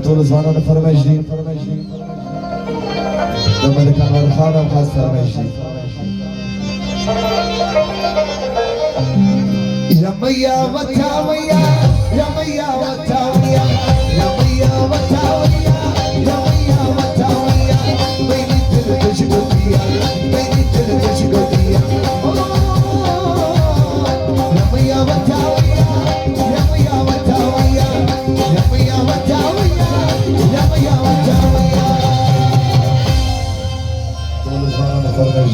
طول زماننا فرماش دي لما اللي كان ورخانة وخاص فرماش دي يا ميا وتاويا يا ميا وتاويا يا ميا وتاويا يا ميا وتاويا بيني تلبش قضية بيني تلبش قضية يا ميا وتاويا يا ميا وتاويا يا ميا وتاويا يا ميا وتاويا طول زماننا فرماش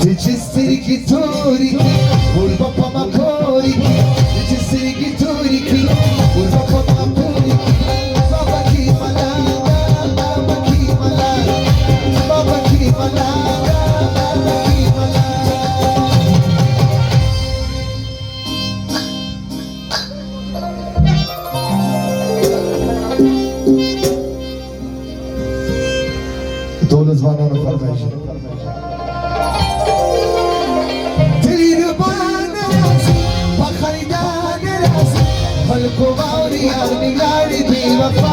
Tijistiri turiki, ulbapa makoriki. Tijistiri turiki, ulbapa makoriki. Baba ki malanga, baba ki malanga, baba ki malanga, baba ki malanga. Dolu zvanonu farmeji. Kubauri armilari biwafa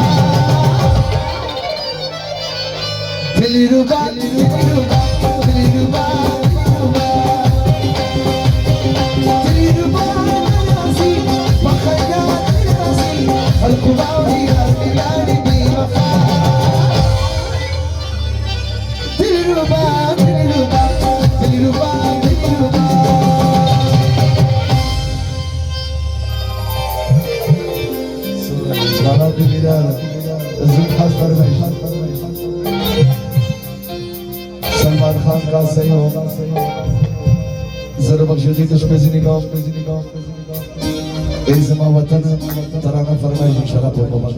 Diliruba Diliruba Diliruba Diliruba Nazi Bakhaya Nazi Kubauri armilari biwafa Diliruba Diliruba Diliruba Diliruba Rana Bilal, Zulfat Farmesh, Salman Khan का सहयोग, जरा बख्शियत दुश्मनी निगाह, ऐज़मा वतन, तराना फरमाइश इंशाअल्लाह बहुत बहुत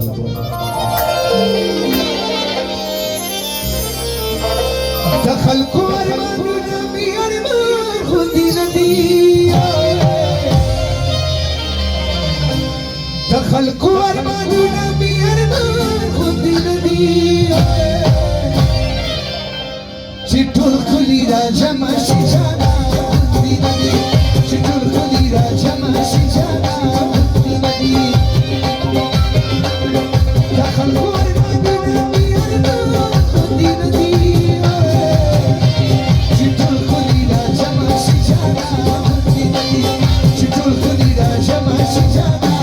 दखल को अरमान नबी अरमान खुदी नदी दखल को अरमान नबी अरमान खुदी नदी चिट्ठुल खुली राजा माशी जाना खुदी नदी चिट्ठुल खुली राजा माशी जाना खुदी नदी दखल को अरमान नबी अरमान खुदी नदी चिट्ठुल खुली राजा माशी जाना खुदी नदी चिट्ठुल खुली राजा माशी जाना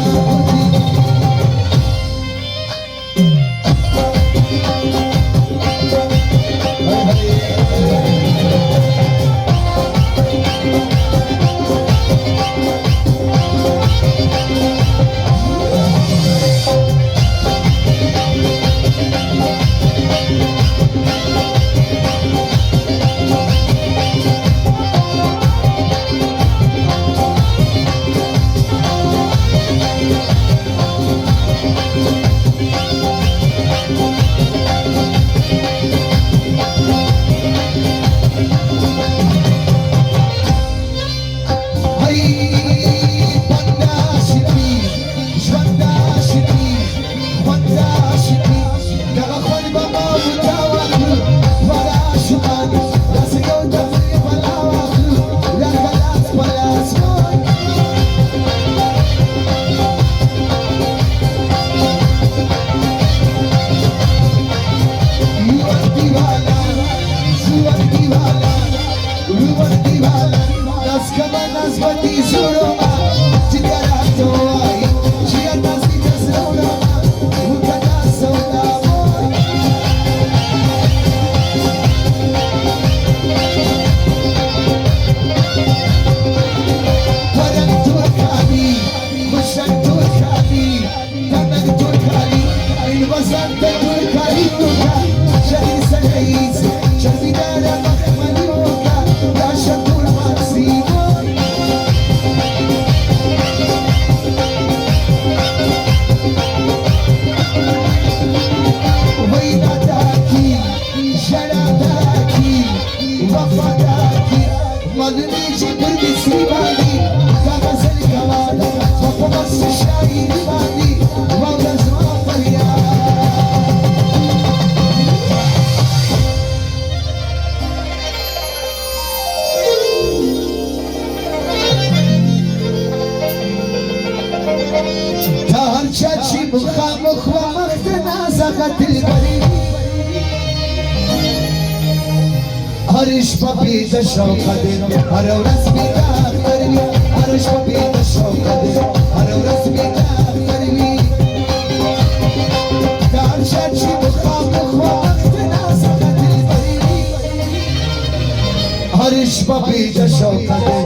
وزن تدور کاریوکا شهی سنگیز شهی داره مخملیوکا یا شکور مکسیمو ویداداکی جراداکی وفاداکی مدنی چی بردی سیبانی کاغذل کوالا وپمس شایر بانی وولز ما فریاد دار چاچی مخامخ و مختنا زغت البری هرش پاپی د شوق دې هر ورځ می اخترني هرش پاپی د شوق دې هر ورځ می اخترني دار چاچی مخامخ و مختنا زغت البری هرش پاپی د شوق دې